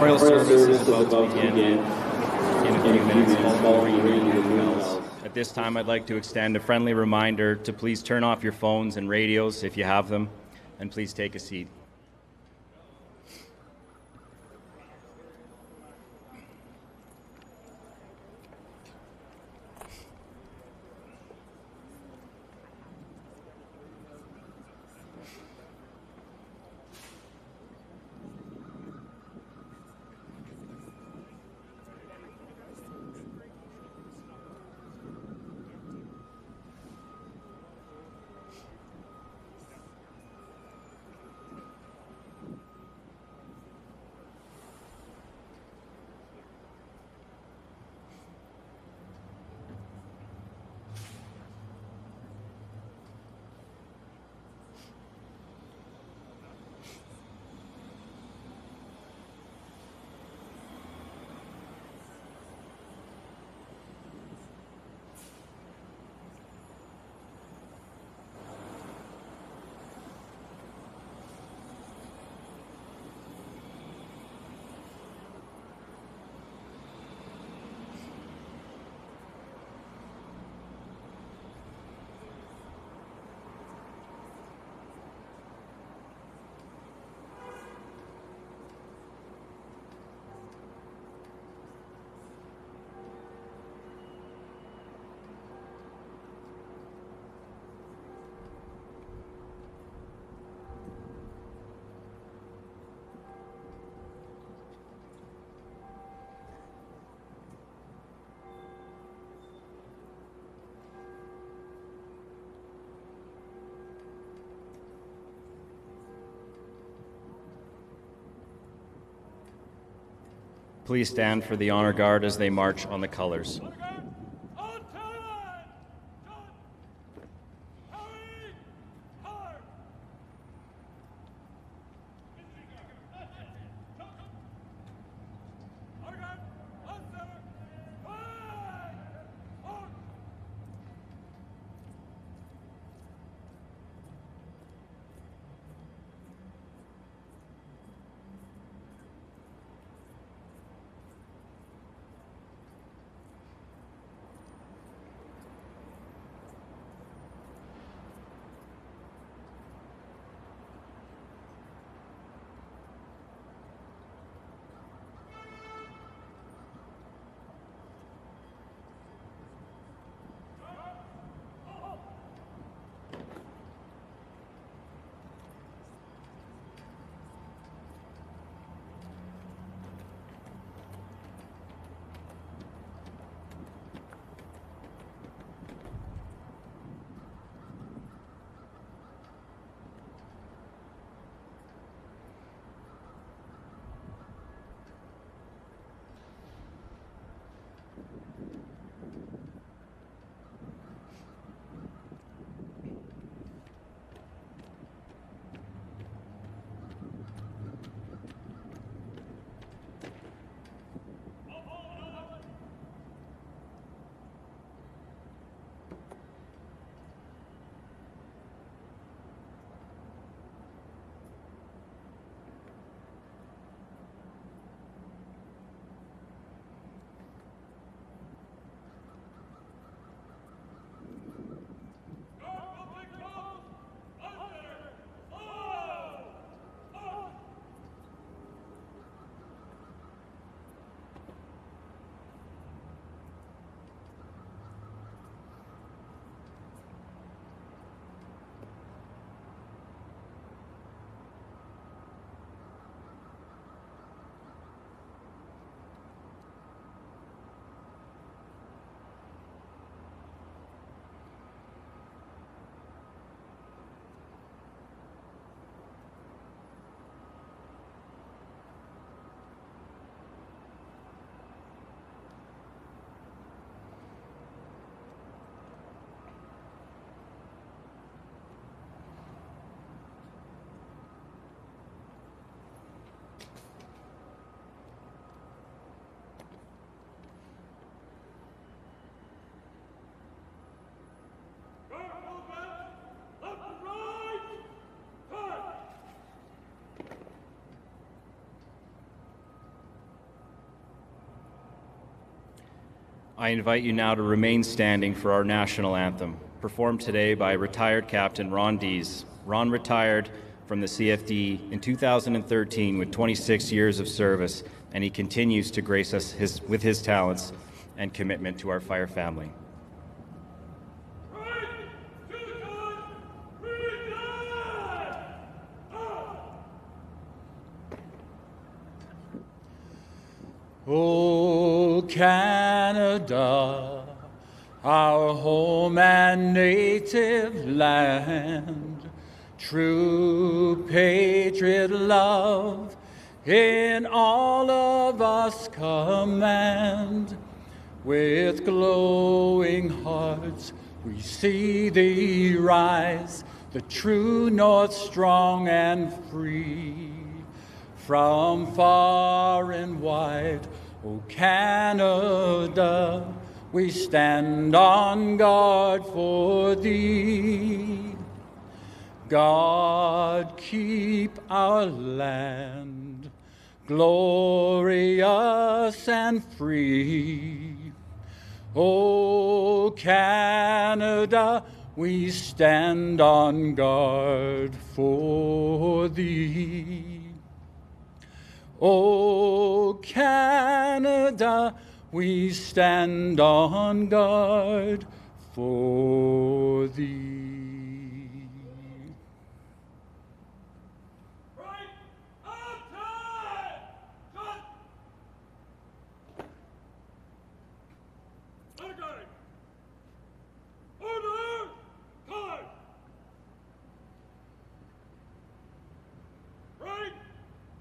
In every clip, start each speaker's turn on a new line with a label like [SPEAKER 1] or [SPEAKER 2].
[SPEAKER 1] Memorial service is about to begin in a few minutes while we ring the bells. At this time, I'd like to extend a friendly reminder to please turn off your phones and radios if you have them, and please take a seat. Please stand for the honor guard as they march on the colors. I invite you now to remain standing for our national anthem, performed today by retired Captain Ron Dees. Ron retired from the CFD in 2013 with 26 years of service, and he continues to grace us with his talents and commitment to our fire family.
[SPEAKER 2] Oh, Canada, our home and native land, true patriot love in all of us command. With glowing hearts we see thee rise, the true north strong and free. From far and wide, O Canada, we stand on guard for thee. God keep our land glorious and free. O Canada, we stand on guard for thee. O Canada, we stand on guard for thee.
[SPEAKER 3] Right on time! Cut! Underguard! Order! Card! Right!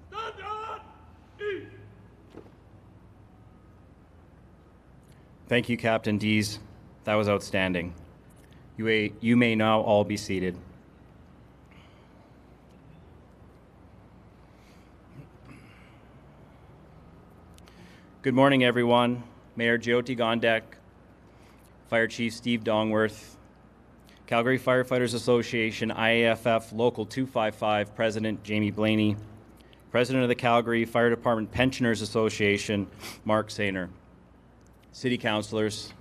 [SPEAKER 3] Stand on! East!
[SPEAKER 1] Thank you, Captain Dees. That was outstanding. You may now all be seated. Good morning, everyone. Mayor Jyoti Gondek, Fire Chief Steve Dongworth, Calgary Firefighters Association, IAFF Local 255 President Jamie Blaney, President of the Calgary Fire Department Pensioners Association, Mark Sainer, City Councillors,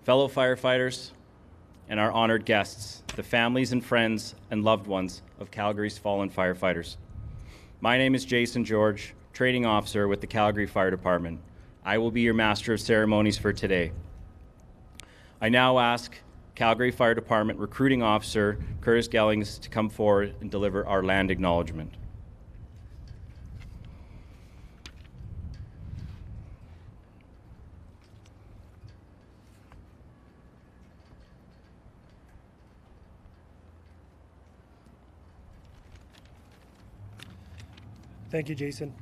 [SPEAKER 1] fellow firefighters, and our honored guests, the families and friends and loved ones of Calgary's fallen firefighters. My name is Jason George, Training Officer with the Calgary Fire Department. I will be your Master of Ceremonies for today. I now ask Calgary Fire Department Recruiting Officer Curtis Gellings to come forward and deliver our land acknowledgement.
[SPEAKER 4] Thank you, Jason.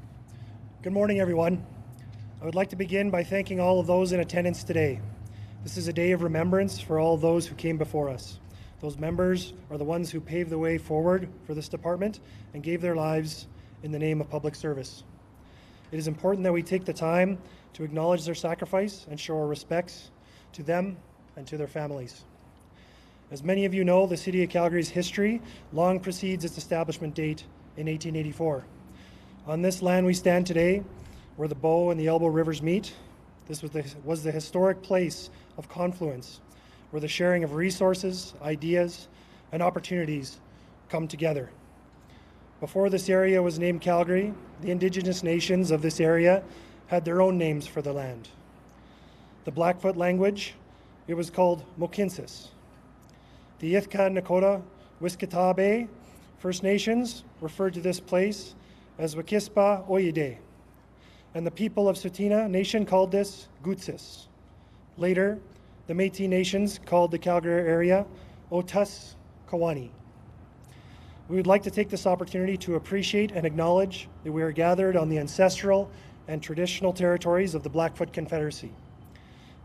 [SPEAKER 4] Good morning, everyone. I would like to begin by thanking all of those in attendance today. This is a day of remembrance for all those who came before us. Those members are the ones who paved the way forward for this department and gave their lives in the name of public service. It is important that we take the time to acknowledge their sacrifice and show our respects to them and to their families. As many of you know, the City of Calgary's history long precedes its establishment date in 1884. On this land we stand today, where the Bow and the Elbow Rivers meet, this was the historic place of confluence, where the sharing of resources, ideas, and opportunities come together. Before this area was named Calgary, the Indigenous nations of this area had their own names for the land. The Blackfoot language, it was called Mohkinstsis. The Ithka Nakota Wiskitabe First Nations referred to this place as Wakispa Oyide, and the people of Tsuut'ina Nation called this Gutsis. Later, the Métis Nations called the Calgary area Otus Kawani. We would like to take this opportunity to appreciate and acknowledge that we are gathered on the ancestral and traditional territories of the Blackfoot Confederacy.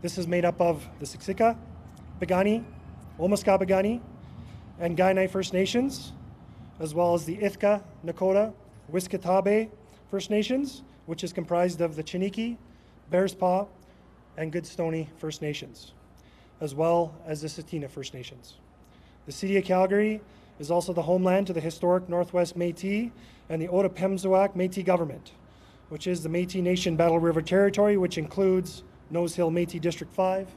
[SPEAKER 4] This is made up of the Siksika, Piikani, Omaska Piikani, and Kainai First Nations, as well as the Ithka Nakota Wiskitabe First Nations, which is comprised of the Chiniki, Bears Paw, and Goodstoney First Nations, as well as the Tsuut'ina First Nations. The City of Calgary is also the homeland to the historic Northwest Métis and the Otipemisiwak Métis government, which is the Métis Nation Battle River Territory, which includes Nose Hill Métis District 5,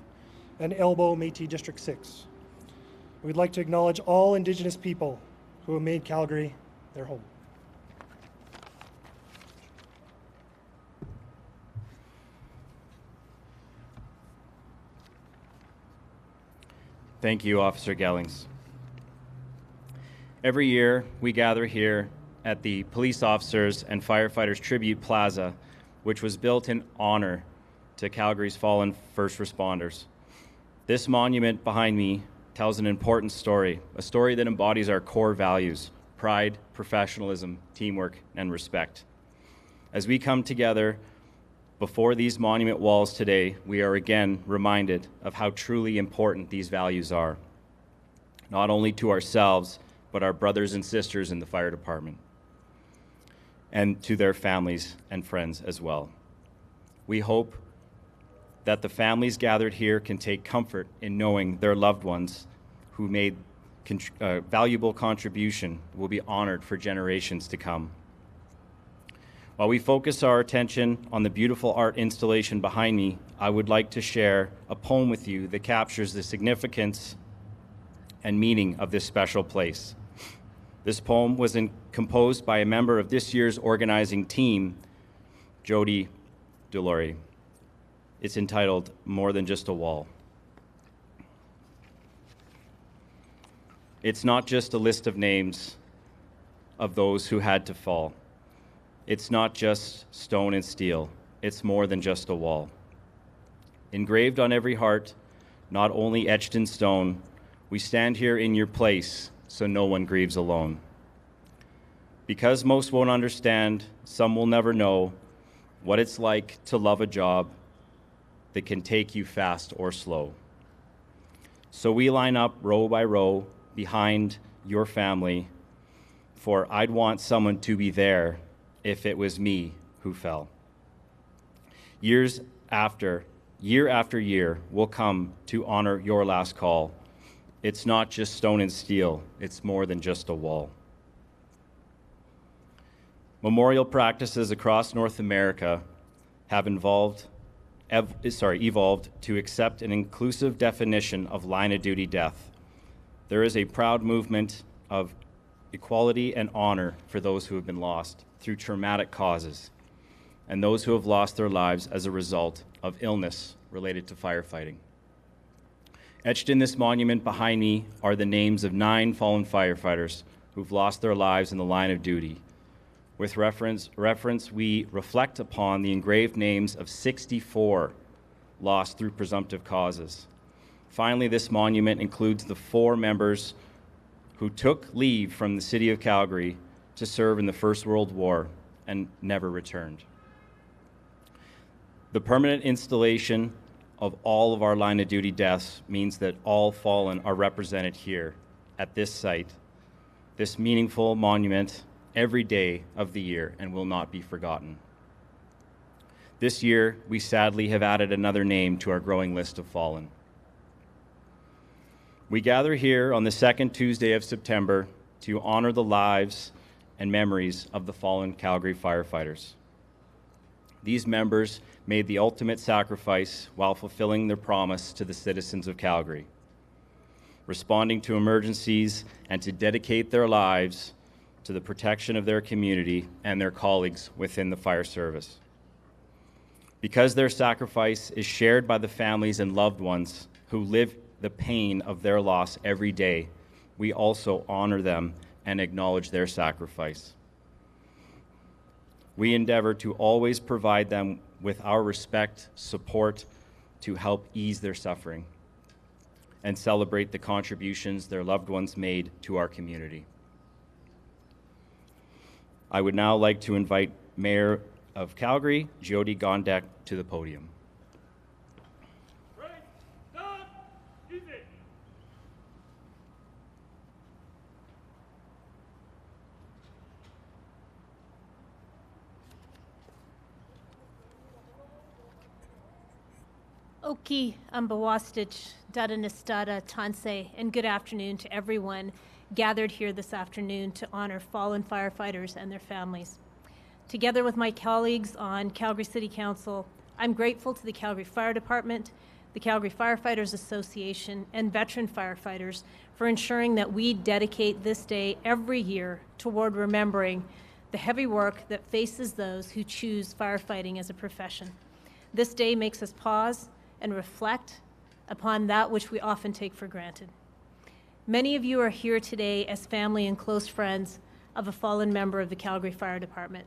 [SPEAKER 4] and Elbow Métis District 6. We'd like to acknowledge all Indigenous people who have made Calgary their home.
[SPEAKER 1] Thank you, Officer Gellings. Every year, we gather here at the Police Officers and Firefighters Tribute Plaza, which was built in honor to Calgary's fallen first responders. This monument behind me tells an important story, a story that embodies our core values: pride, professionalism, teamwork, and respect. As we come together before these monument walls today, we are again reminded of how truly important these values are, not only to ourselves, but our brothers and sisters in the fire department, and to their families and friends as well. We hope that the families gathered here can take comfort in knowing their loved ones who made valuable contribution will be honored for generations to come. While we focus our attention on the beautiful art installation behind me, I would like to share a poem with you that captures the significance and meaning of this special place. This poem was composed by a member of this year's organizing team, Jody Delory. It's entitled More Than Just a Wall. It's not just a list of names of those who had to fall. It's not just stone and steel. It's more than just a wall. Engraved on every heart, not only etched in stone, we stand here in your place so no one grieves alone. Because most won't understand, some will never know what it's like to love a job that can take you fast or slow. So we line up row by row behind your family, for I'd want someone to be there if it was me who fell. Year after year, we'll come to honor your last call. It's not just stone and steel, it's more than just a wall. Memorial practices across North America have evolved to accept an inclusive definition of line of duty death. There is a proud movement of equality and honor for those who have been lost through traumatic causes and those who have lost their lives as a result of illness related to firefighting. Etched in this monument behind me are the names of 9 fallen firefighters who've lost their lives in the line of duty. With reference, we reflect upon the engraved names of 64 lost through presumptive causes. Finally, this monument includes the 4 members who took leave from the city of Calgary to serve in the First World War and never returned. The permanent installation of all of our line of duty deaths means that all fallen are represented here at this site, this meaningful monument, every day of the year, and will not be forgotten. This year, we sadly have added another name to our growing list of fallen. We gather here on the second Tuesday of September to honor the lives and memories of the fallen Calgary firefighters. These members made the ultimate sacrifice while fulfilling their promise to the citizens of Calgary, responding to emergencies and to dedicate their lives to the protection of their community and their colleagues within the fire service. Because their sacrifice is shared by the families and loved ones who live the pain of their loss every day, we also honor them and acknowledge their sacrifice. We endeavor to always provide them with our respect, support to help ease their suffering and celebrate the contributions their loved ones made to our community. I would now like to invite Mayor of Calgary, Jyoti Gondek, to the podium.
[SPEAKER 3] Right, stop, easy.
[SPEAKER 5] Oki Ambawastich, Dadanistata Tanse, and good afternoon to everyone gathered here this afternoon to honor fallen firefighters and their families. Together with my colleagues on Calgary City Council, I'm grateful to the Calgary Fire Department, the Calgary Firefighters Association, and veteran firefighters for ensuring that we dedicate this day every year toward remembering the heavy work that faces those who choose firefighting as a profession. This day makes us pause and reflect upon that which we often take for granted. Many of you are here today as family and close friends of a fallen member of the Calgary Fire Department.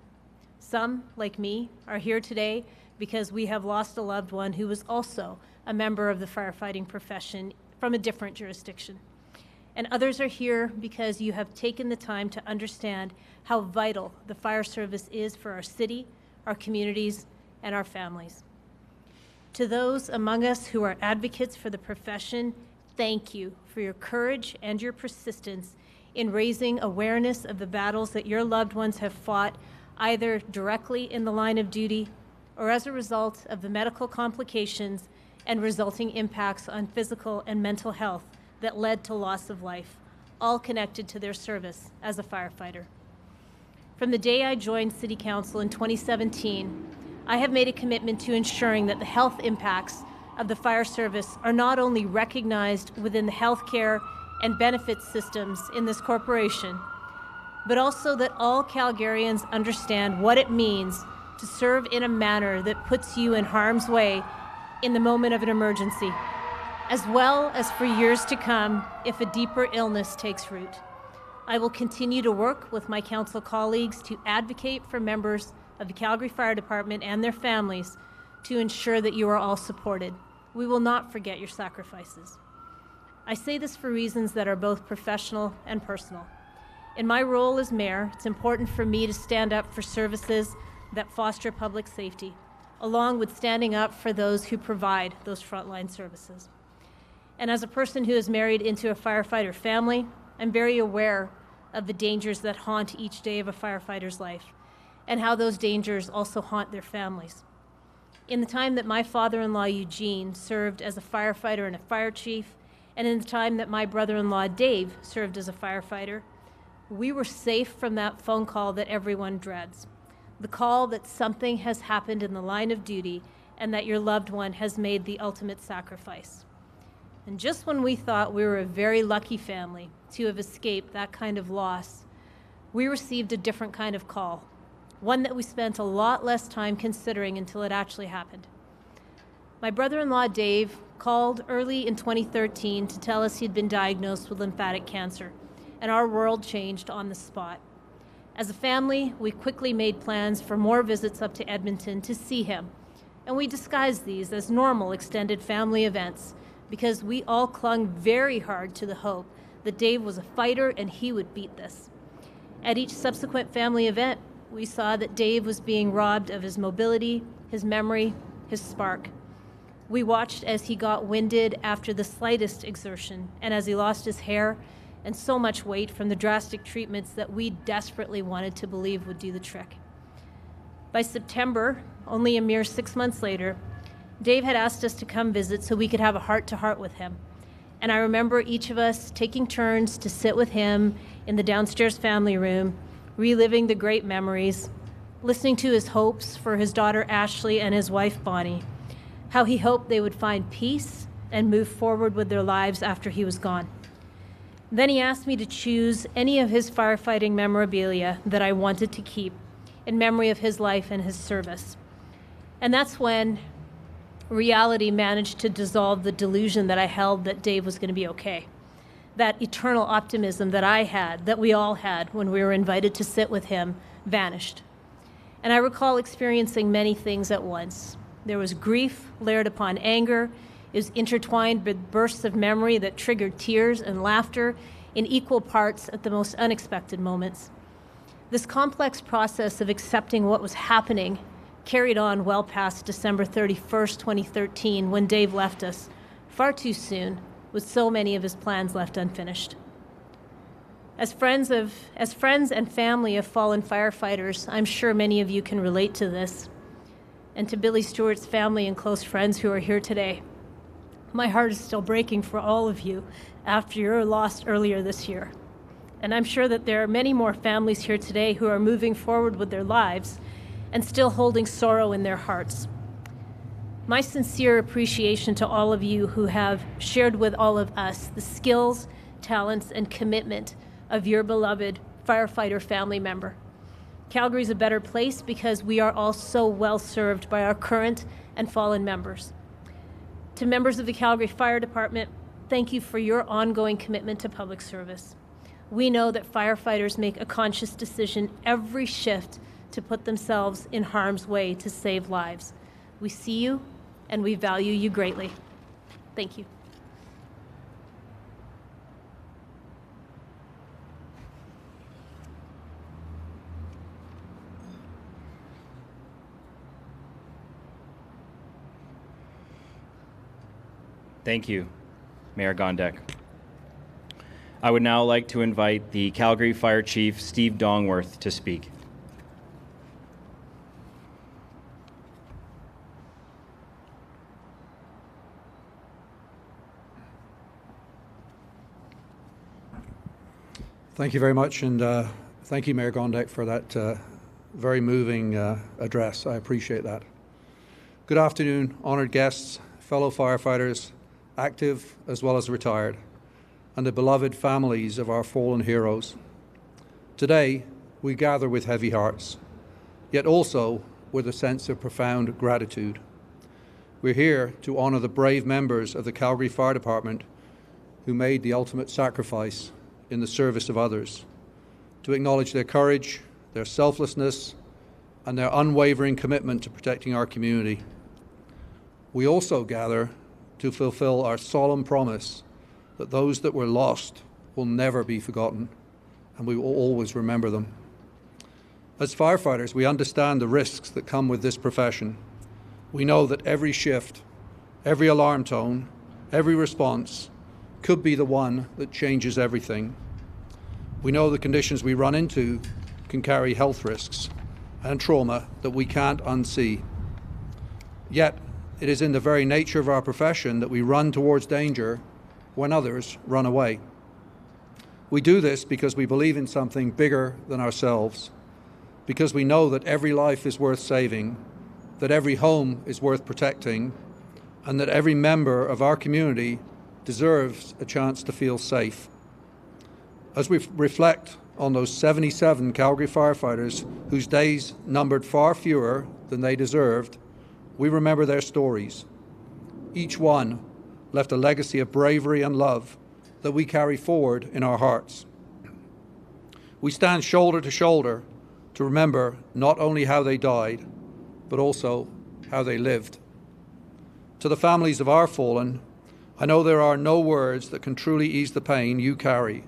[SPEAKER 5] Some, like me, are here today because we have lost a loved one who was also a member of the firefighting profession from a different jurisdiction. And others are here because you have taken the time to understand how vital the fire service is for our city, our communities, and our families. To those among us who are advocates for the profession, thank you for your courage and your persistence in raising awareness of the battles that your loved ones have fought, either directly in the line of duty or as a result of the medical complications and resulting impacts on physical and mental health that led to loss of life, all connected to their service as a firefighter. From the day I joined City Council in 2017, I have made a commitment to ensuring that the health impacts of the fire service are not only recognized within the healthcare and benefits systems in this corporation, but also that all Calgarians understand what it means to serve in a manner that puts you in harm's way in the moment of an emergency, as well as for years to come if a deeper illness takes root. I will continue to work with my council colleagues to advocate for members of the Calgary Fire Department and their families to ensure that you are all supported. We will not forget your sacrifices. I say this for reasons that are both professional and personal. In my role as mayor, it's important for me to stand up for services that foster public safety, along with standing up for those who provide those frontline services. And as a person who is married into a firefighter family, I'm very aware of the dangers that haunt each day of a firefighter's life, and how those dangers also haunt their families. In the time that my father-in-law Eugene served as a firefighter and a fire chief, and in the time that my brother-in-law Dave served as a firefighter, we were safe from that phone call that everyone dreads. The call that something has happened in the line of duty and that your loved one has made the ultimate sacrifice. And just when we thought we were a very lucky family to have escaped that kind of loss, we received a different kind of call, one that we spent a lot less time considering until it actually happened. My brother-in-law Dave called early in 2013 to tell us he'd been diagnosed with lymphatic cancer, and our world changed on the spot. As a family, we quickly made plans for more visits up to Edmonton to see him, and we disguised these as normal extended family events because we all clung very hard to the hope that Dave was a fighter and he would beat this. At each subsequent family event, we saw that Dave was being robbed of his mobility, his memory, his spark. We watched as he got winded after the slightest exertion and as he lost his hair and so much weight from the drastic treatments that we desperately wanted to believe would do the trick. By September, only a mere 6 months later, Dave had asked us to come visit so we could have a heart-to-heart with him. And I remember each of us taking turns to sit with him in the downstairs family room, reliving the great memories, listening to his hopes for his daughter Ashley and his wife Bonnie, how he hoped they would find peace and move forward with their lives after he was gone. Then he asked me to choose any of his firefighting memorabilia that I wanted to keep in memory of his life and his service. And that's when reality managed to dissolve the delusion that I held that Dave was going to be okay. That eternal optimism that I had, that we all had when we were invited to sit with him, vanished. And I recall experiencing many things at once. There was grief layered upon anger. It was intertwined with bursts of memory that triggered tears and laughter in equal parts at the most unexpected moments. This complex process of accepting what was happening carried on well past December 31st, 2013, when Dave left us far too soon, with so many of his plans left unfinished. As friends and family of fallen firefighters, I'm sure many of you can relate to this. And to Billy Stewart's family and close friends who are here today, my heart is still breaking for all of you after your loss earlier this year. And I'm sure that there are many more families here today who are moving forward with their lives and still holding sorrow in their hearts. My sincere appreciation to all of you who have shared with all of us the skills, talents, and commitment of your beloved firefighter family member. Calgary's a better place because we are all so well served by our current and fallen members. To members of the Calgary Fire Department, thank you for your ongoing commitment to public service. We know that firefighters make a conscious decision every shift to put themselves in harm's way to save lives. We see you and we value you greatly. Thank you.
[SPEAKER 1] Thank you, Mayor Gondek. I would now like to invite the Calgary Fire Chief, Steve Dongworth, to speak.
[SPEAKER 6] Thank you very much, and thank you, Mayor Gondek, for that very moving address. I appreciate that. Good afternoon, honoured guests, fellow firefighters, active as well as retired, and the beloved families of our fallen heroes. Today, we gather with heavy hearts, yet also with a sense of profound gratitude. We're here to honour the brave members of the Calgary Fire Department who made the ultimate sacrifice in the service of others, to acknowledge their courage, their selflessness, and their unwavering commitment to protecting our community. We also gather to fulfill our solemn promise that those that were lost will never be forgotten, and we will always remember them. As firefighters, we understand the risks that come with this profession. We know that every shift, every alarm tone, every response could be the one that changes everything. We know the conditions we run into can carry health risks and trauma that we can't unsee. Yet, it is in the very nature of our profession that we run towards danger when others run away. We do this because we believe in something bigger than ourselves, because we know that every life is worth saving, that every home is worth protecting, and that every member of our community deserves a chance to feel safe. As we reflect on those 77 Calgary firefighters whose days numbered far fewer than they deserved, we remember their stories. Each one left a legacy of bravery and love that we carry forward in our hearts. We stand shoulder to shoulder to remember not only how they died, but also how they lived. To the families of our fallen, I know there are no words that can truly ease the pain you carry,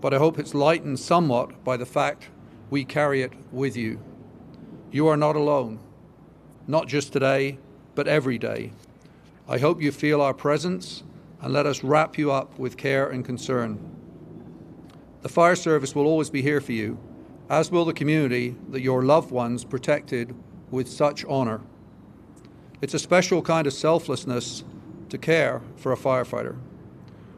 [SPEAKER 6] but I hope it's lightened somewhat by the fact we carry it with you. You are not alone. Not just today, but every day. I hope you feel our presence and let us wrap you up with care and concern. The fire service will always be here for you, as will the community that your loved ones protected with such honour. It's a special kind of selflessness to care for a firefighter.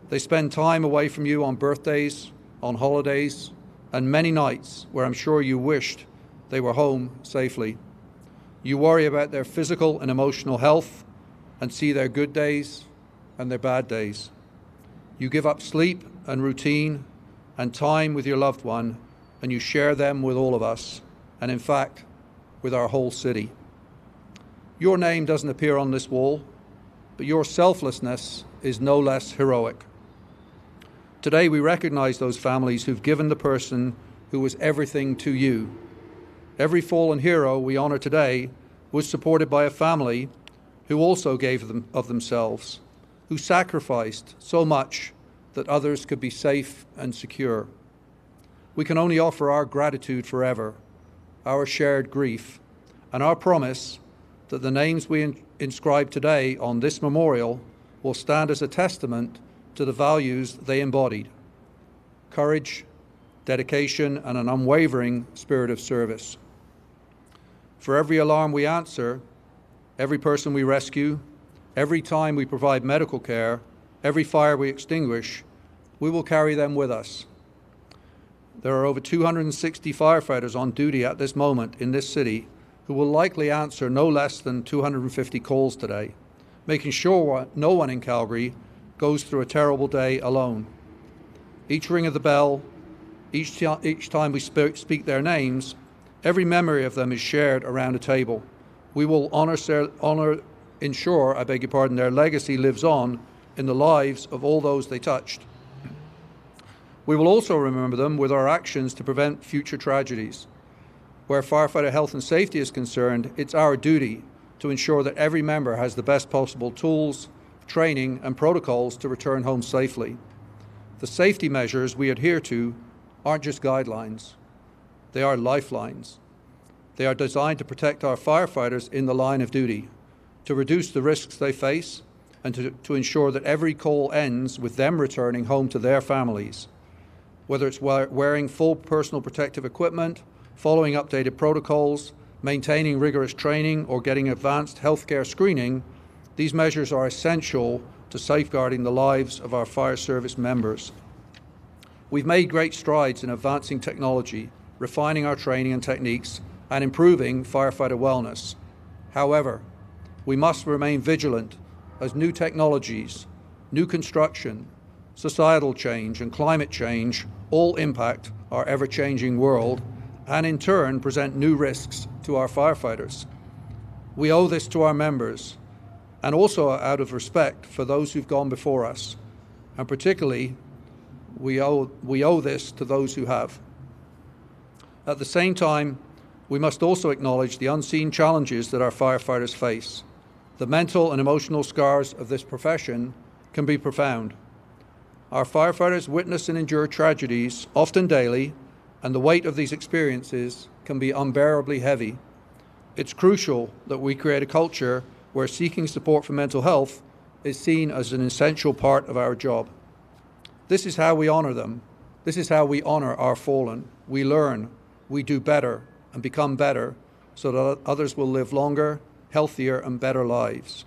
[SPEAKER 6] They spend time away from you on birthdays, on holidays, and many nights where I'm sure you wished they were home safely. You worry about their physical and emotional health and see their good days and their bad days. You give up sleep and routine and time with your loved one, and you share them with all of us, and in fact, with our whole city. Your name doesn't appear on this wall, but your selflessness is no less heroic. Today we recognize those families who've given the person who was everything to you. Every fallen hero we honor today was supported by a family who also gave them of themselves, who sacrificed so much that others could be safe and secure. We can only offer our gratitude forever, our shared grief, and our promise that the names we inscribe today on this memorial will stand as a testament to the values they embodied: courage, dedication, and an unwavering spirit of service. For every alarm we answer, every person we rescue, every time we provide medical care, every fire we extinguish, we will carry them with us. There are over 260 firefighters on duty at this moment in this city who will likely answer no less than 250 calls today, making sure no one in Calgary goes through a terrible day alone. Each ring of the bell, each time we speak their names, every memory of them is shared around a table. We will ensure their legacy lives on in the lives of all those they touched. We will also remember them with our actions to prevent future tragedies. Where firefighter health and safety is concerned, it's our duty to ensure that every member has the best possible tools, training, and protocols to return home safely. The safety measures we adhere to aren't just guidelines, they are lifelines. They are designed to protect our firefighters in the line of duty, to reduce the risks they face, and to ensure that every call ends with them returning home to their families. Whether it's wearing full personal protective equipment, following updated protocols, maintaining rigorous training, or getting advanced healthcare screening, these measures are essential to safeguarding the lives of our fire service members. We've made great strides in advancing technology, refining our training and techniques, and improving firefighter wellness. However, we must remain vigilant as new technologies, new construction, societal change, and climate change all impact our ever-changing world and in turn present new risks to our firefighters. We owe this to our members and also out of respect for those who've gone before us, and particularly we owe this to those who have. At the same time, we must also acknowledge the unseen challenges that our firefighters face. The mental and emotional scars of this profession can be profound. Our firefighters witness and endure tragedies, often daily, and the weight of these experiences can be unbearably heavy. It's crucial that we create a culture where seeking support for mental health is seen as an essential part of our job. This is how we honor them. This is how we honor our fallen. We learn, we do better, and become better so that others will live longer, healthier, and better lives.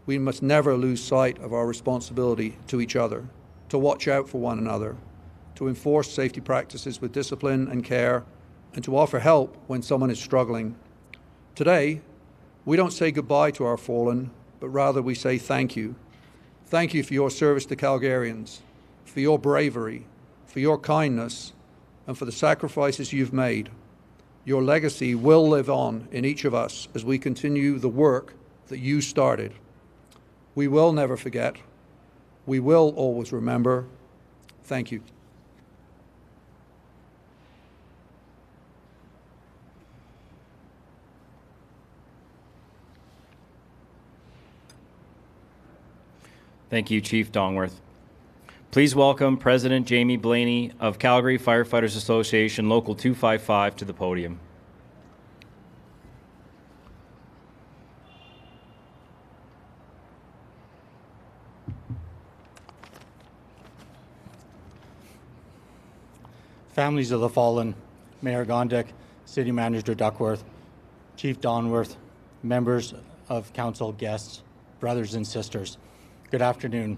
[SPEAKER 6] We must never lose sight of our responsibility to each other, to watch out for one another, to enforce safety practices with discipline and care, and to offer help when someone is struggling. Today, we don't say goodbye to our fallen, but rather we say thank you. Thank you for your service to Calgarians, for your bravery, for your kindness, and for the sacrifices you've made. Your legacy will live on in each of us as we continue the work that you started. We will never forget. We will always remember. Thank you.
[SPEAKER 1] Thank you, Chief Dongworth. Please welcome President Jamie Blaney of Calgary Firefighters Association Local 255 to the podium.
[SPEAKER 7] Families of the fallen, Mayor Gondek, City Manager Duckworth, Chief Dongworth, members of council, guests, brothers and sisters, good afternoon.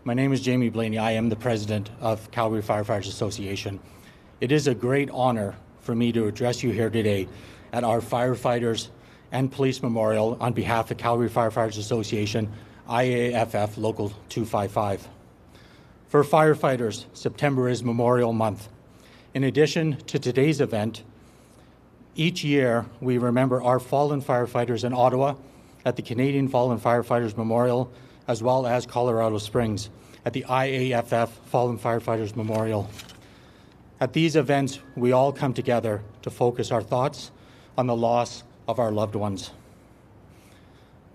[SPEAKER 7] My name is Jamie Blaney. I am the president of Calgary Firefighters Association. It is a great honor for me to address you here today at our Firefighters and Police Memorial on behalf of Calgary Firefighters Association, IAFF Local 255. For firefighters, September is Memorial Month. In addition to today's event, each year we remember our fallen firefighters in Ottawa at the Canadian Fallen Firefighters Memorial, as well as Colorado Springs at the IAFF Fallen Firefighters Memorial. At these events, we all come together to focus our thoughts on the loss of our loved ones.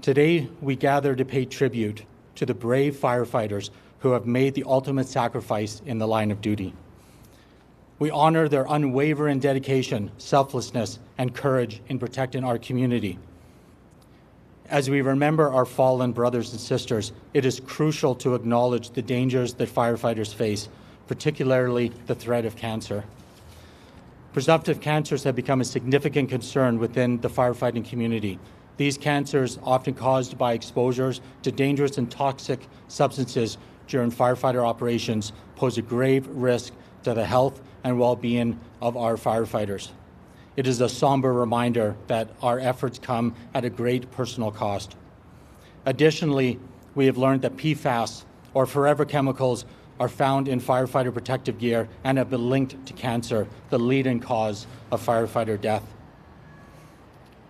[SPEAKER 7] Today, we gather to pay tribute to the brave firefighters who have made the ultimate sacrifice in the line of duty. We honor their unwavering dedication, selflessness, and courage in protecting our community. As we remember our fallen brothers and sisters, it is crucial to acknowledge the dangers that firefighters face, particularly the threat of cancer. Presumptive cancers have become a significant concern within the firefighting community. These cancers, often caused by exposures to dangerous and toxic substances during firefighter operations, pose a grave risk to the health and well-being of our firefighters. it is a somber reminder that our efforts come at a great personal cost. Additionally, we have learned that PFAS, or forever chemicals, are found in firefighter protective gear and have been linked to cancer, the leading cause of firefighter death.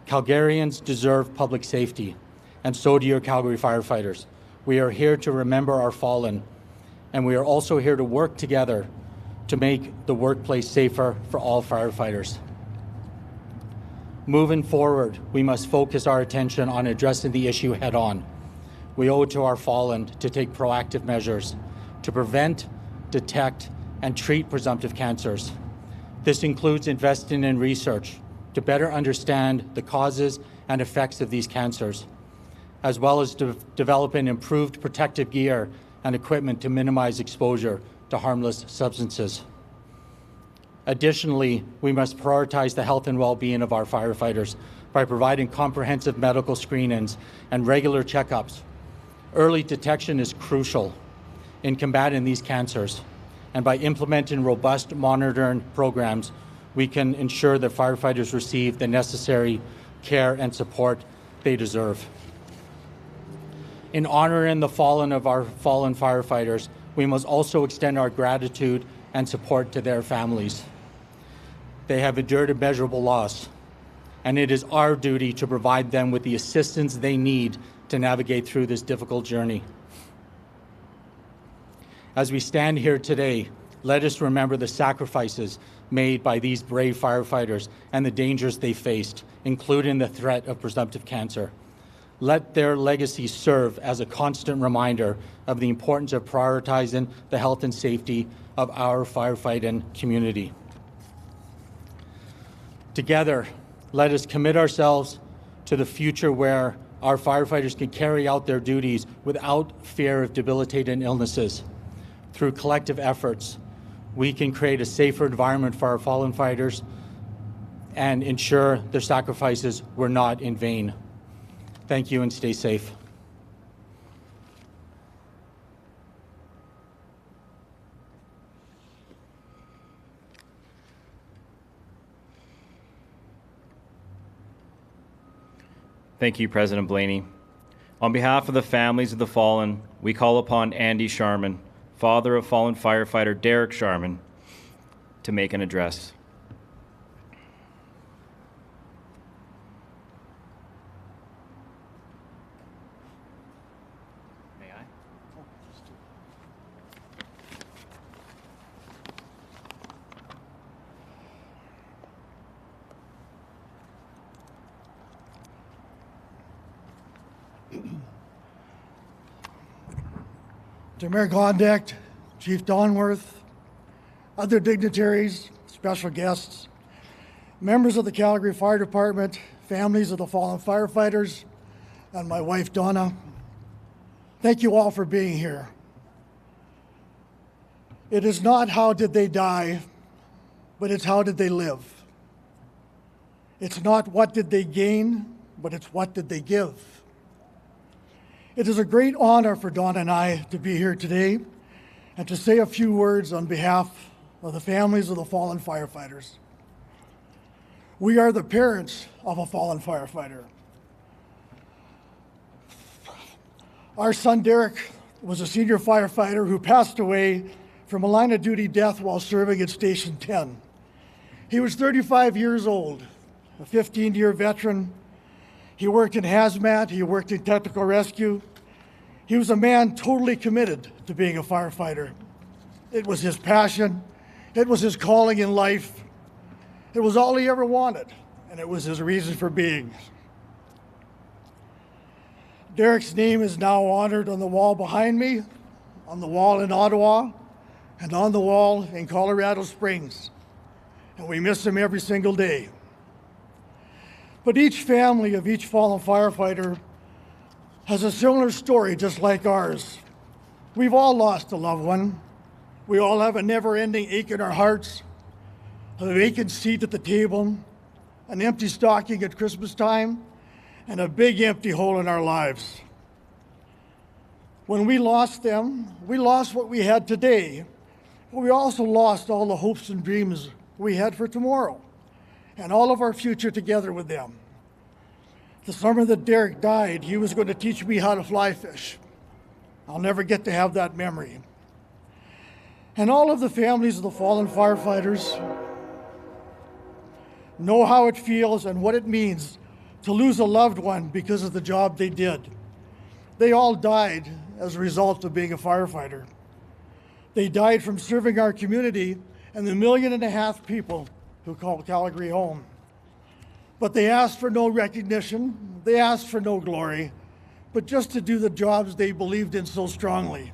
[SPEAKER 7] Calgarians deserve public safety, and so do your Calgary firefighters. We are here to remember our fallen, and we are also here to work together to make the workplace safer for all firefighters. Moving forward, we must focus our attention on addressing the issue head-on. We owe it to our fallen to take proactive measures to prevent, detect, and treat presumptive cancers. This includes investing in research to better understand the causes and effects of these cancers, as well as developing improved protective gear and equipment to minimize exposure to harmless substances. Additionally, we must prioritize the health and well-being of our firefighters by providing comprehensive medical screenings and regular checkups. Early detection is crucial in combating these cancers, and by implementing robust monitoring programs, we can ensure that firefighters receive the necessary care and support they deserve. In honoring the fallen of our fallen firefighters, we must also extend our gratitude and support to their families. They have endured immeasurable loss, and it is our duty to provide them with the assistance they need to navigate through this difficult journey. As we stand here today, let us remember the sacrifices made by these brave firefighters and the dangers they faced, including the threat of presumptive cancer. Let their legacy serve as a constant reminder of the importance of prioritizing the health and safety of our firefighting community. Together, let us commit ourselves to the future where our firefighters can carry out their duties without fear of debilitating illnesses. Through collective efforts, we can create a safer environment for our fallen fighters and ensure their sacrifices were not in vain. Thank you and stay safe.
[SPEAKER 1] Thank you, President Blaney. On behalf of the families of the fallen, we call upon Andy Sharman, father of fallen firefighter Derek Sharman, to make an address. May I?
[SPEAKER 8] To Mayor Gondek, Chief Donworth, other dignitaries, special guests, members of the Calgary Fire Department, families of the fallen firefighters, and my wife Donna, thank you all for being here. It is not how did they die, but it's how did they live. It's not what did they gain, but it's what did they give. It is a great honor for Donna and I to be here today and to say a few words on behalf of the families of the fallen firefighters. We are the parents of a fallen firefighter. Our son Derek was a senior firefighter who passed away from a line of duty death while serving at Station 10. He was 35 years old, a 15-year veteran. He worked in hazmat, he worked in technical rescue. He was a man totally committed to being a firefighter. It was his passion, it was his calling in life, it was all he ever wanted, and it was his reason for being. Derek's name is now honored on the wall behind me, on the wall in Ottawa, and on the wall in Colorado Springs. And we miss him every single day. But each family of each fallen firefighter has a similar story just like ours. We've all lost a loved one. We all have a never-ending ache in our hearts, a vacant seat at the table, an empty stocking at Christmas time, and a big empty hole in our lives. When we lost them, we lost what we had today, but we also lost all the hopes and dreams we had for tomorrow. and all of our future together with them. The summer that Derek died, he was going to teach me how to fly fish. I'll never get to have that memory. And all of the families of the fallen firefighters know how it feels and what it means to lose a loved one because of the job they did. They all died as a result of being a firefighter. They died from serving our community and the 1.5 million people who call Calgary home. But they asked for no recognition, they asked for no glory, but just to do the jobs they believed in so strongly.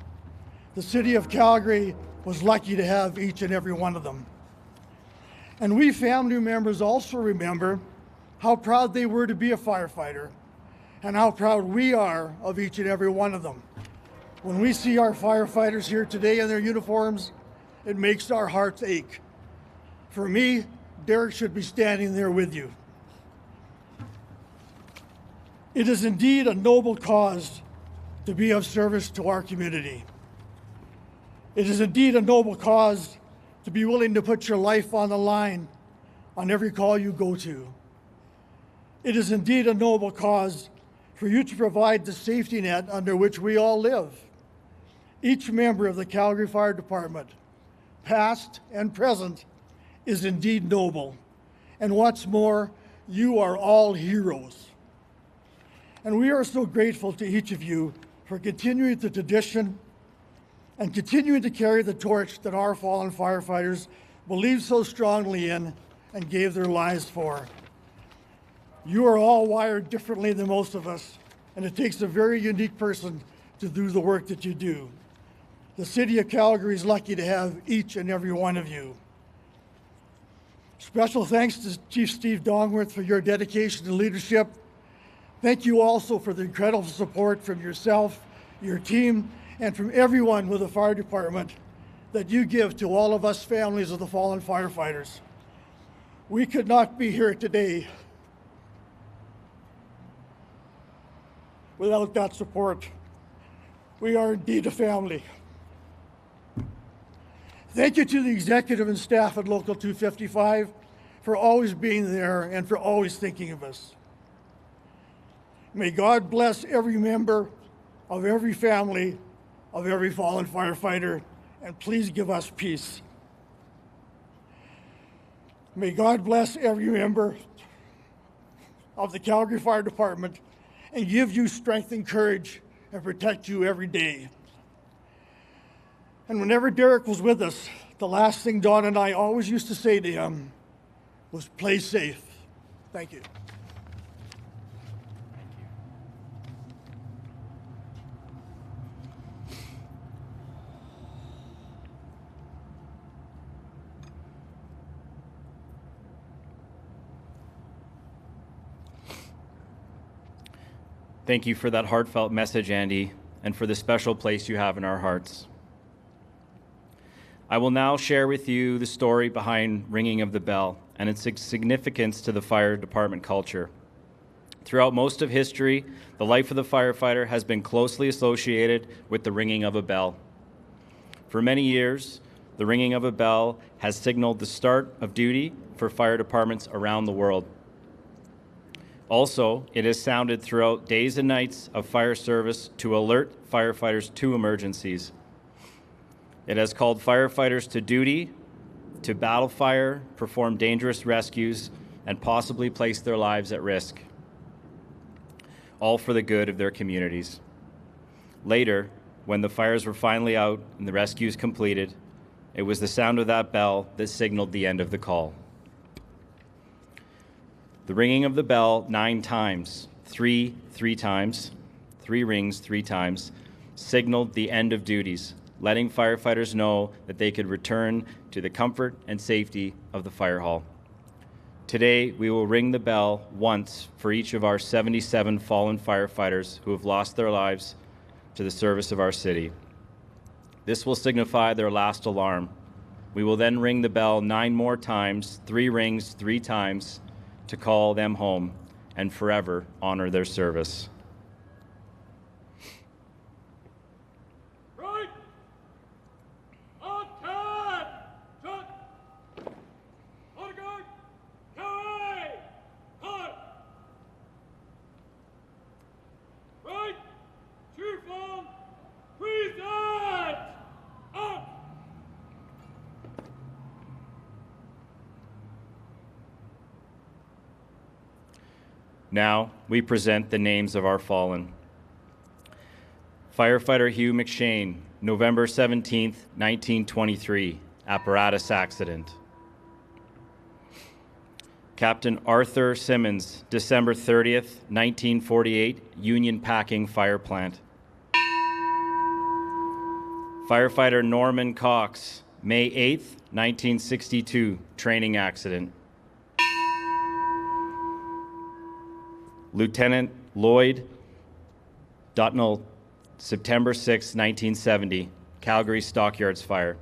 [SPEAKER 8] The city of Calgary was lucky to have each and every one of them. And we family members also remember how proud they were to be a firefighter and how proud we are of each and every one of them. When we see our firefighters here today in their uniforms, it makes our hearts ache. For me, Derek should be standing there with you. It is indeed a noble cause to be of service to our community. It is indeed a noble cause to be willing to put your life on the line on every call you go to. It is indeed a noble cause for you to provide the safety net under which we all live. Each member of the Calgary Fire Department, past and present, is indeed noble. And what's more, you are all heroes. And we are so grateful to each of you for continuing the tradition and continuing to carry the torch that our fallen firefighters believed so strongly in and gave their lives for. You are all wired differently than most of us, and it takes a very unique person to do the work that you do. The city of Calgary is lucky to have each and every one of you. Special thanks to Chief Steve Dongworth for your dedication and leadership. Thank you also for the incredible support from yourself, your team, and from everyone with the fire department that you give to all of us families of the fallen firefighters. We could not be here today without that support. We are indeed a family. Thank you to the executive and staff at Local 255 for always being there and for always thinking of us. May God bless every member of every family of every fallen firefighter, and please give us peace. May God bless every member of the Calgary Fire Department and give you strength and courage and protect you every day. And whenever Derek was with us, the last thing Don and I always used to say to him was, play safe. Thank you.
[SPEAKER 1] Thank you for that heartfelt message, Andy, and for the special place you have in our hearts. I will now share with you the story behind ringing of the bell and its significance to the fire department culture. Throughout most of history, the life of the firefighter has been closely associated with the ringing of a bell. For many years, the ringing of a bell has signaled the start of duty for fire departments around the world. Also, it has sounded throughout days and nights of fire service to alert firefighters to emergencies. It has called firefighters to duty, to battle fire, perform dangerous rescues, and possibly place their lives at risk, all for the good of their communities. Later, when the fires were finally out and the rescues completed, it was the sound of that bell that signaled the end of the call. The ringing of the bell 9 times, three times, 3 rings 3 times, signaled the end of duties, letting firefighters know that they could return to the comfort and safety of the fire hall. Today, we will ring the bell once for each of our 77 fallen firefighters who have lost their lives to the service of our city. This will signify their last alarm. We will then ring the bell 9 more times, 3 rings 3 times, to call them home and forever honor their service.
[SPEAKER 3] Right. On time. Shut. On guard. Go.
[SPEAKER 1] Now, we present the names of our fallen. Firefighter Hugh McShane, November 17th, 1923, apparatus accident. Captain Arthur Simmons, December 30th, 1948, Union Packing Fire Plant. Firefighter Norman Cox, May 8th, 1962, training accident. Lieutenant Lloyd Dutnell, September 6, 1970, Calgary Stockyards Fire.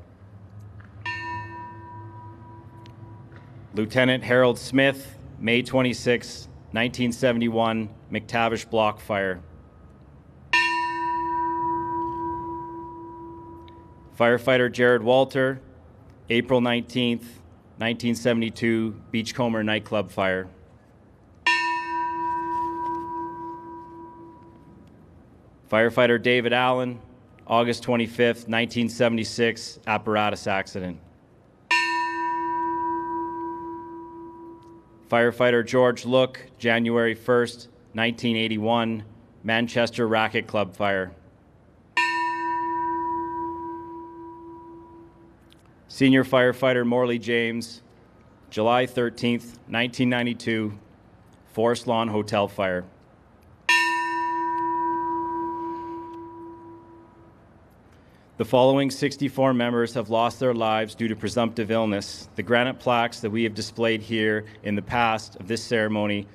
[SPEAKER 1] Lieutenant Harold Smith, May 26, 1971, McTavish Block Fire. Firefighter Jared Walter, April 19th, 1972, Beachcomber Nightclub Fire. Firefighter David Allen, August 25th, 1976, apparatus accident. Firefighter George Look, January 1st, 1981, Manchester Racket Club Fire. Senior Firefighter Morley James, July 13th, 1992, Forest Lawn Hotel Fire. The following 64 members have lost their lives due to presumptive illness. The granite plaques that we have displayed here in the past of this ceremony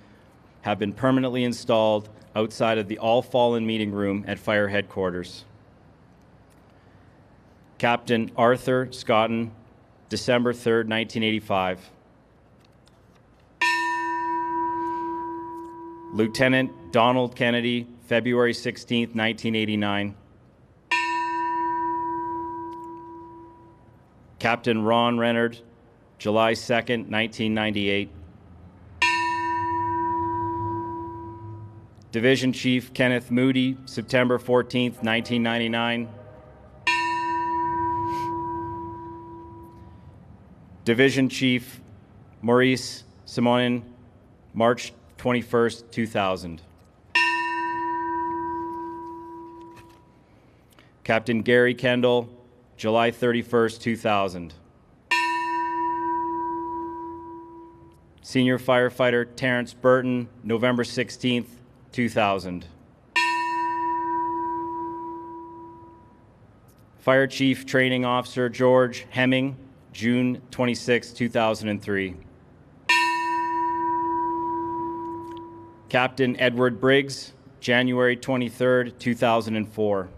[SPEAKER 1] have been permanently installed outside of the All Fallen meeting room at Fire Headquarters. Captain Arthur Scotton, December 3rd, 1985. Lieutenant Donald Kennedy, February 16th, 1989. Captain Ron Renard, July 2nd, 1998. Division Chief Kenneth Moody, September 14th, 1999. Division Chief Maurice Simonin, March 21st, 2000. Captain Gary Kendall, July 31st, 2000. Senior Firefighter Terrence Burton, November 16th, 2000. Fire Chief Training Officer George Hemming, June 26, 2003. Captain Edward Briggs, January 23, 2004.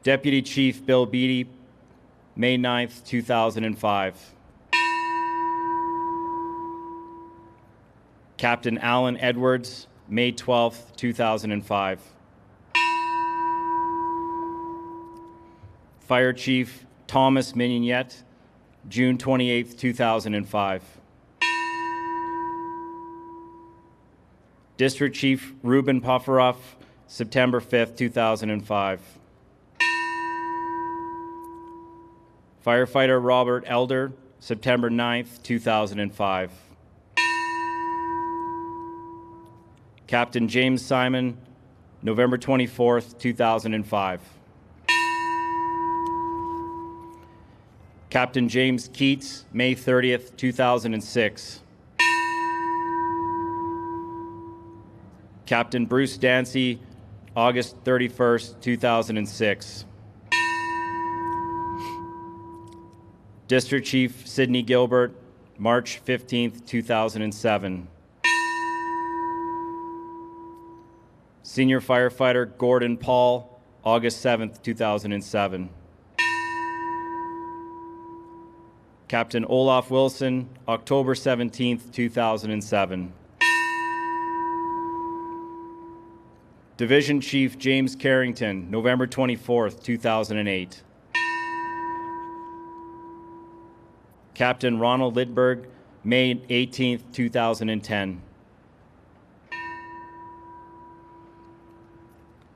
[SPEAKER 1] Deputy Chief Bill Beattie, May 9th, 2005. Captain Alan Edwards, May 12th, 2005. Fire Chief Thomas Mignonette, June 28th, 2005. District Chief Ruben Pofferoff, September 5th, 2005. Firefighter Robert Elder, September 9th, 2005. Captain James Simon, November 24th, 2005. Captain James Keats, May 30th, 2006. Captain Bruce Dancy, August 31st, 2006. District Chief Sidney Gilbert, March 15th, 2007. Senior Firefighter Gordon Paul, August 7th, 2007. Captain Olaf Wilson, October 17th, 2007. Division Chief James Carrington, November 24th, 2008. Captain Ronald Lidberg, May 18th, 2010.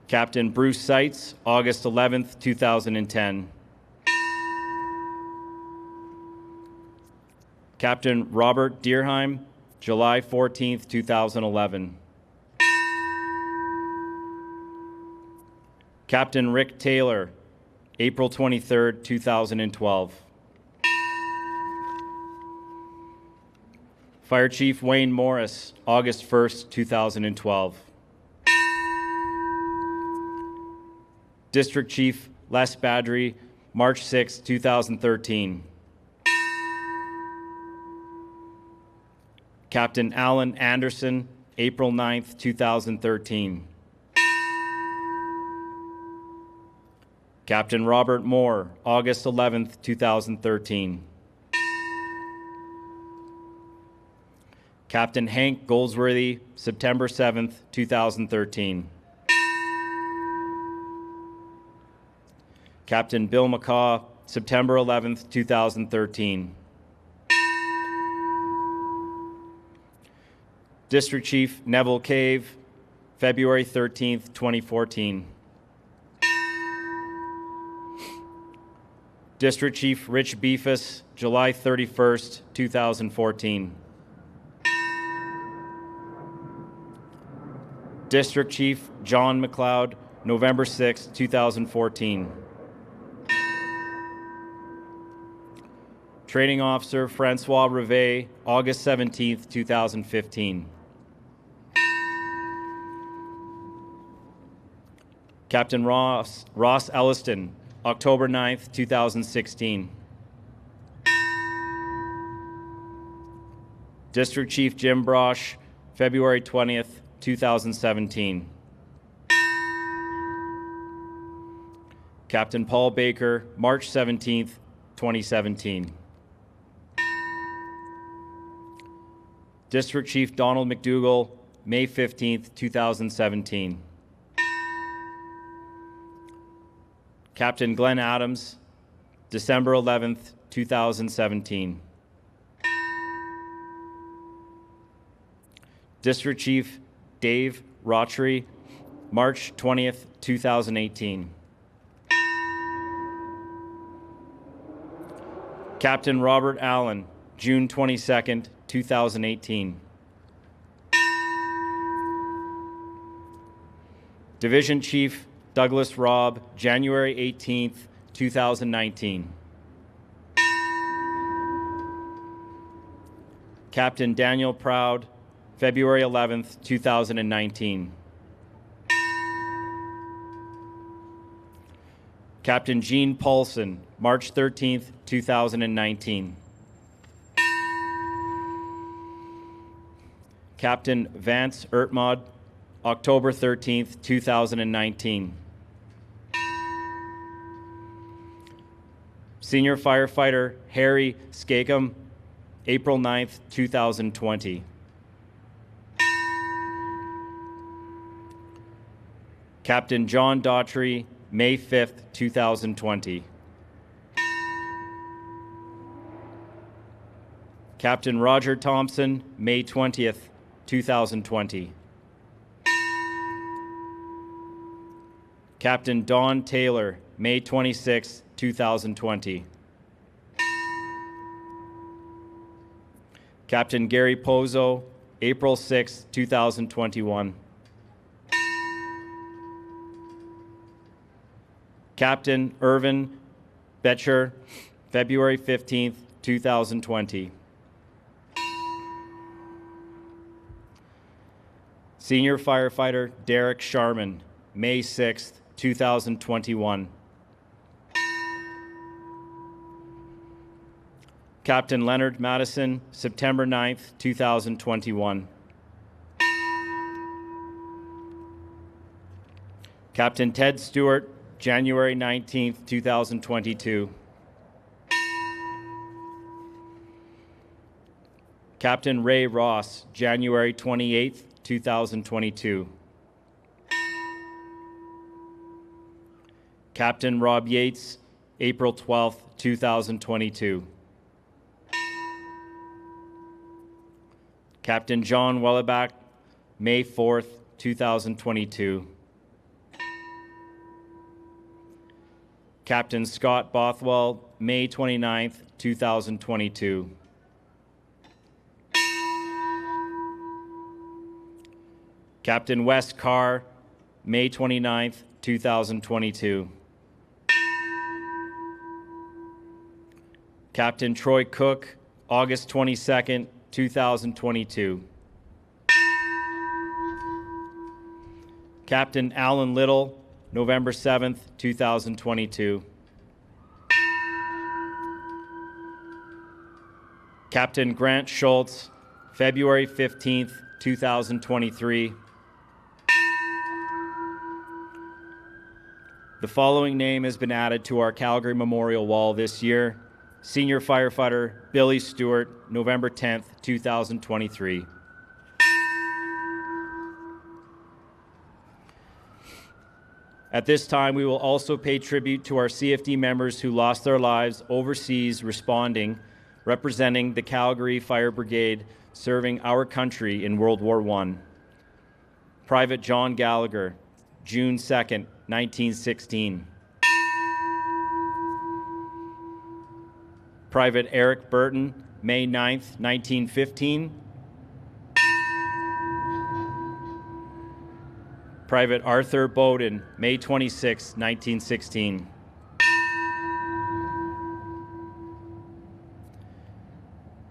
[SPEAKER 1] Captain Bruce Seitz, August 11th, 2010. Captain Robert Deerheim, July 14th, 2011. Captain Rick Taylor, April 23rd, 2012. Fire Chief Wayne Morris, August 1st, 2012. District Chief Les Badry, March 6, 2013. Captain Alan Anderson, April 9th, 2013. Captain Robert Moore, August 11th, 2013. Captain Hank Goldsworthy, September 7th, 2013. Captain Bill McCaw, September 11th, 2013. District Chief Neville Cave, February 13th, 2014. District Chief Rich Beefus, July 31st, 2014. District Chief John McLeod, November 6, 2014. Training Officer Francois Rivet, August 17, 2015. Captain Ross Elliston, October 9, 2016. District Chief Jim Brosh, February 20th, 2017. Captain Paul Baker, March 17th, 2017. District Chief Donald McDougall, May 15th, 2017. Captain Glenn Adams, December 11th, 2017. District Chief Dave Rochery, March 20th, 2018. Captain Robert Allen, June 22nd, 2018. Division Chief Douglas Robb, January 18th, 2019. Captain Daniel Proud, February 11th, 2019. Captain Gene Paulson, March 13th, 2019. Captain Vance Ertmod, October 13th, 2019. Senior Firefighter Harry Skakum, April 9th, 2020. Captain John Daughtry, May 5th, 2020. Captain Roger Thompson, May 20th, 2020. Captain Don Taylor, May 26, 2020. Captain Gary Pozo, April 6, 2021. Captain Irvin Betcher, February 15, 2020. Senior Firefighter Derek Sharman, May 6, 2021. Captain Leonard Madison, September 9th, 2021. Captain Ted Stewart, January 19th, 2022. Captain Ray Ross, January 28th, 2022. Captain Rob Yates, April 12th, 2022. Captain John Welleback, May 4th, 2022. Captain Scott Bothwell, May 29th, 2022. Captain Wes Carr, May 29th, 2022. Captain Troy Cook, August 22nd, 2022. Captain Alan Little, November 7th, 2022. Captain Grant Schultz, February 15th, 2023. The following name has been added to our Calgary Memorial Wall this year. Senior Firefighter Billy Stewart, November 10th, 2023. At this time, we will also pay tribute to our CFD members who lost their lives overseas responding, representing the Calgary Fire Brigade, serving our country in World War I. Private John Gallagher, June 2nd, 1916. Private Eric Burton, May 9th, 1915. Private Arthur Bowden, May 26, 1916.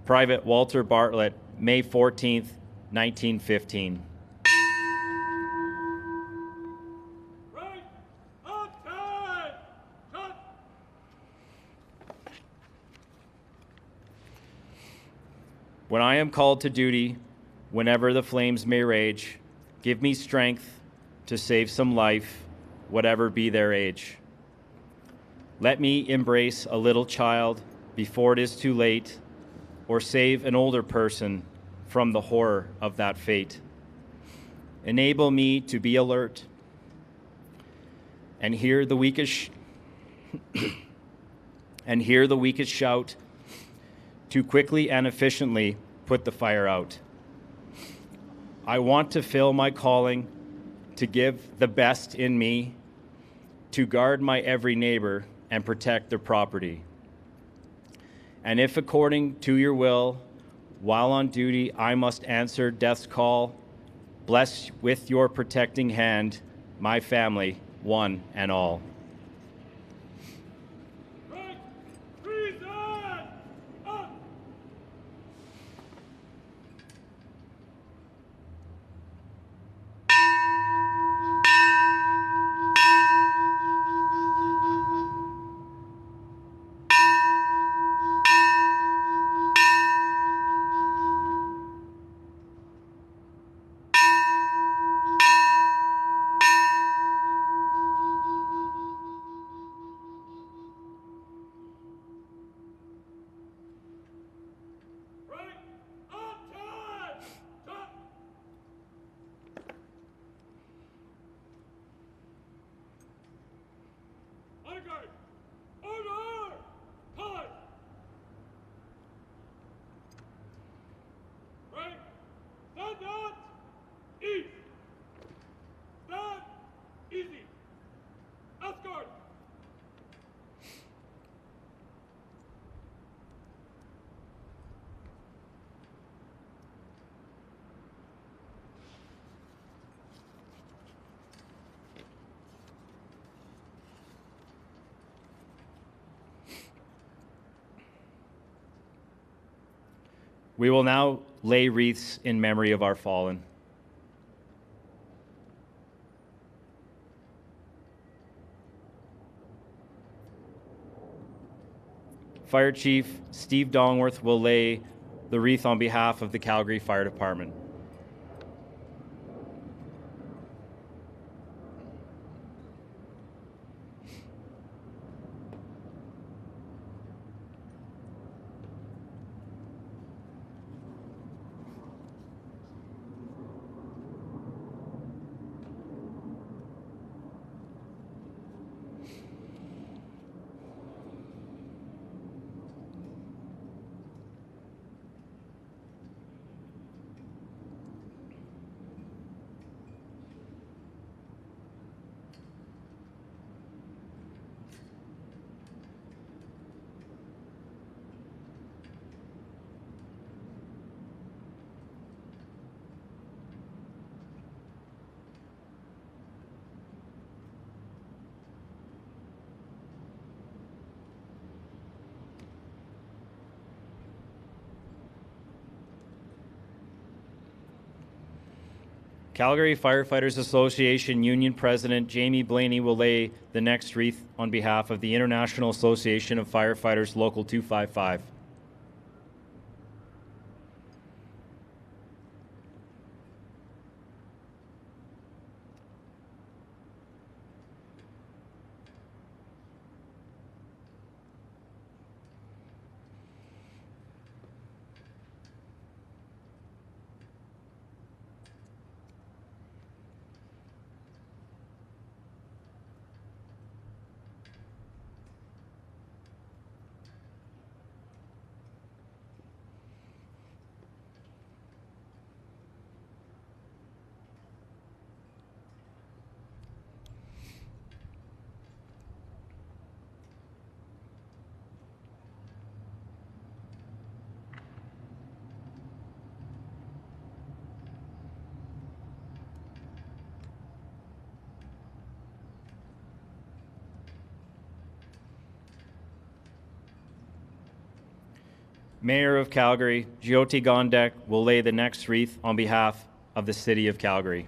[SPEAKER 1] Private Walter Bartlett, May 14, 1915.
[SPEAKER 3] Right on time. Shut.
[SPEAKER 1] When I am called to duty, whenever the flames may rage, give me strength to save some life, whatever be their age. Let me embrace a little child before it is too late, or save an older person from the horror of that fate. Enable me to be alert and hear the weakest shout to quickly and efficiently put the fire out. I want to fill my calling to give the best in me, to guard my every neighbor and protect their property. And if according to your will, while on duty, I must answer death's call, bless with your protecting hand my family, one and all.
[SPEAKER 3] Right. Treason. Up. Right on time. Shut. On guard. Order. Time. Right. Stand out. East. Stand. Easy. Escort.
[SPEAKER 1] We will now lay wreaths in memory of our fallen. Fire Chief Steve Dongworth will lay the wreath on behalf of the Calgary Fire Department. Calgary Firefighters Association Union President Jamie Blaney will lay the next wreath on behalf of the International Association of Firefighters Local 255. Mayor of Calgary, Jyoti Gondek, will lay the next wreath on behalf of the City of Calgary.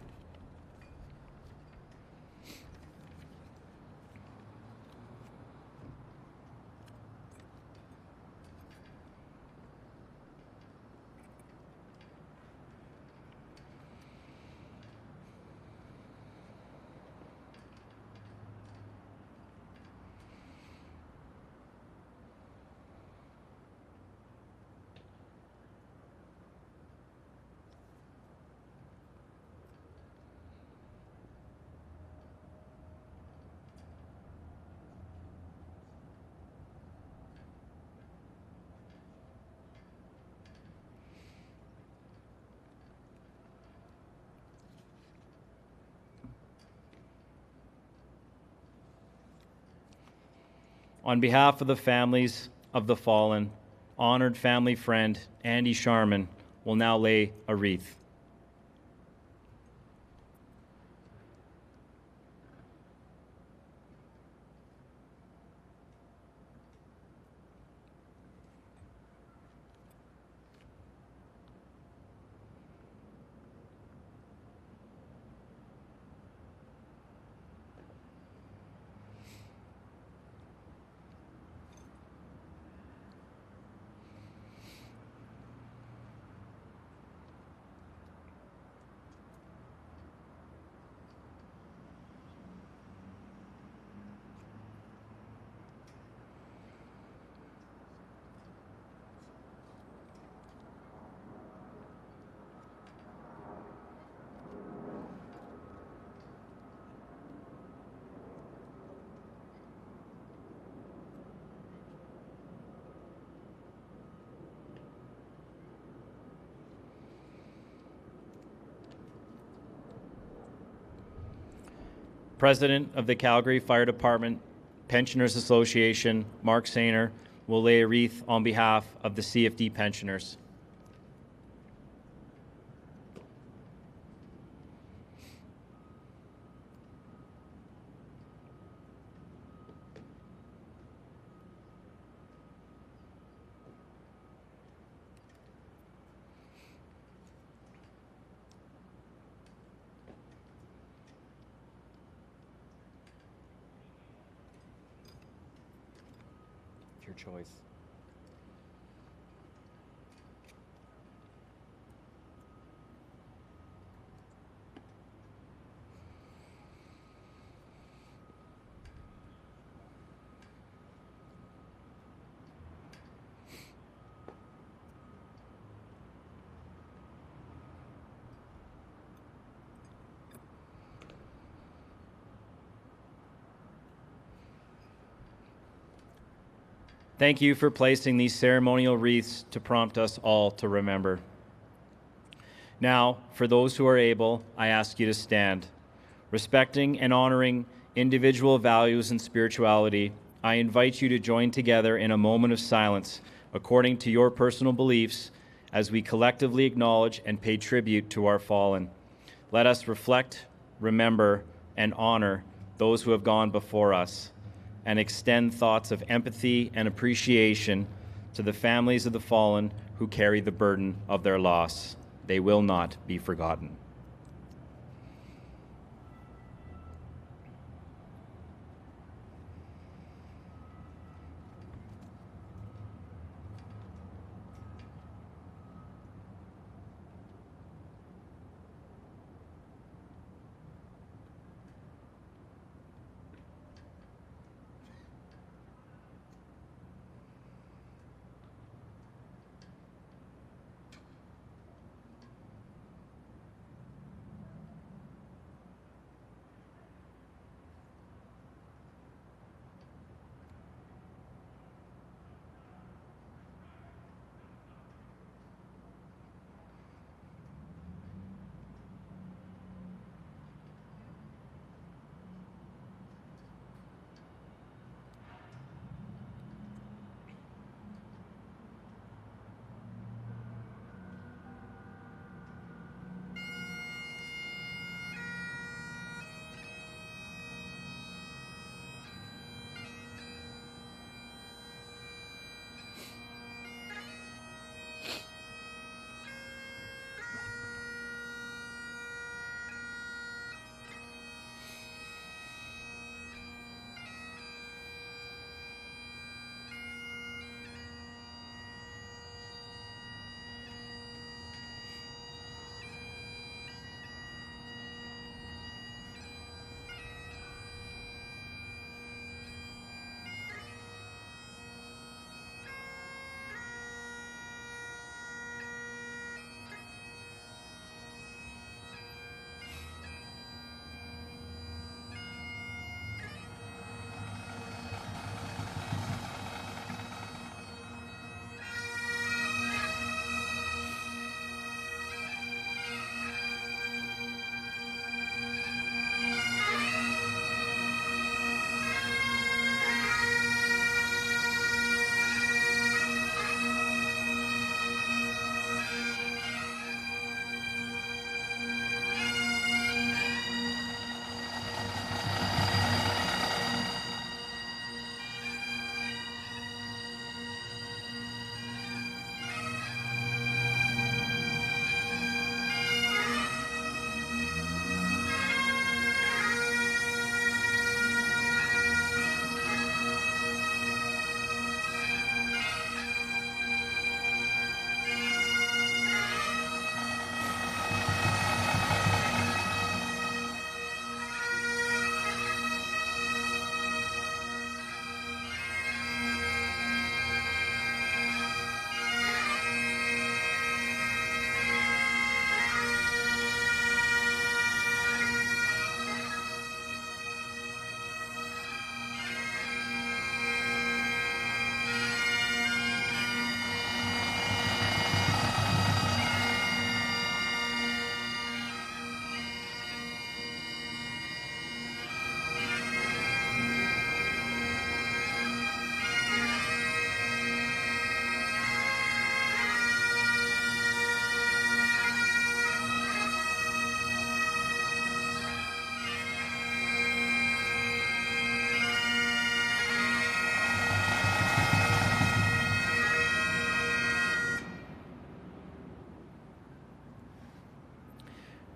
[SPEAKER 1] On behalf of the families of the fallen, honored family friend Andy Sharman will now lay a wreath. President of the Calgary Fire Department Pensioners Association, Mark Sainer, will lay a wreath on behalf of the CFD pensioners. Your choice. Thank you for placing these ceremonial wreaths to prompt us all to remember. Now, for those who are able, I ask you to stand. Respecting and honoring individual values and spirituality, I invite you to join together in a moment of silence according to your personal beliefs as we collectively acknowledge and pay tribute to our fallen. Let us reflect, remember, and honor those who have gone before us, and extend thoughts of empathy and appreciation to the families of the fallen who carry the burden of their loss. They will not be forgotten.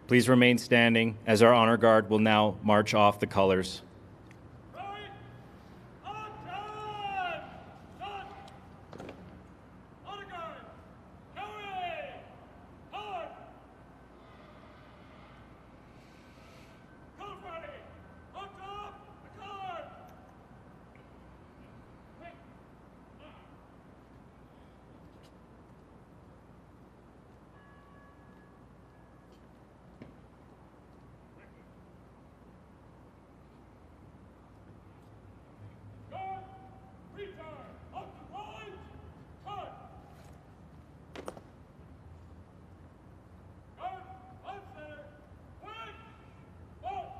[SPEAKER 1] Please remain standing as our honor guard will now march off the colors.
[SPEAKER 3] Right. Attention! Honor guard. Carry. Hard. Color party. On top. The color. Guard. Return. Up to right. Cut. Guard. On center. Quick. Vote.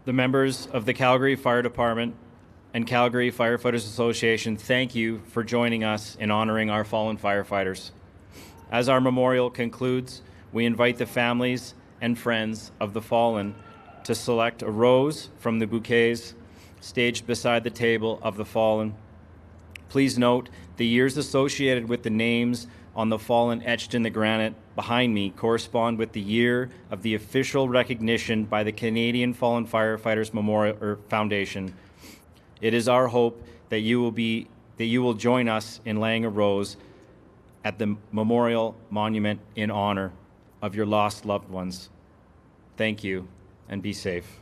[SPEAKER 1] The members of the Calgary Fire Department and Calgary Firefighters Association thank you for joining us in honoring our fallen firefighters. As our memorial concludes, we invite the families and friends of the fallen to select a rose from the bouquets staged beside the table of the fallen. Please note the years associated with the names on the fallen etched in the granite behind me correspond with the year of the official recognition by the Canadian Fallen Firefighters Memorial Foundation. It is our hope that you will join us in laying a rose at the memorial monument in honor of your lost loved ones. Thank you, and be safe.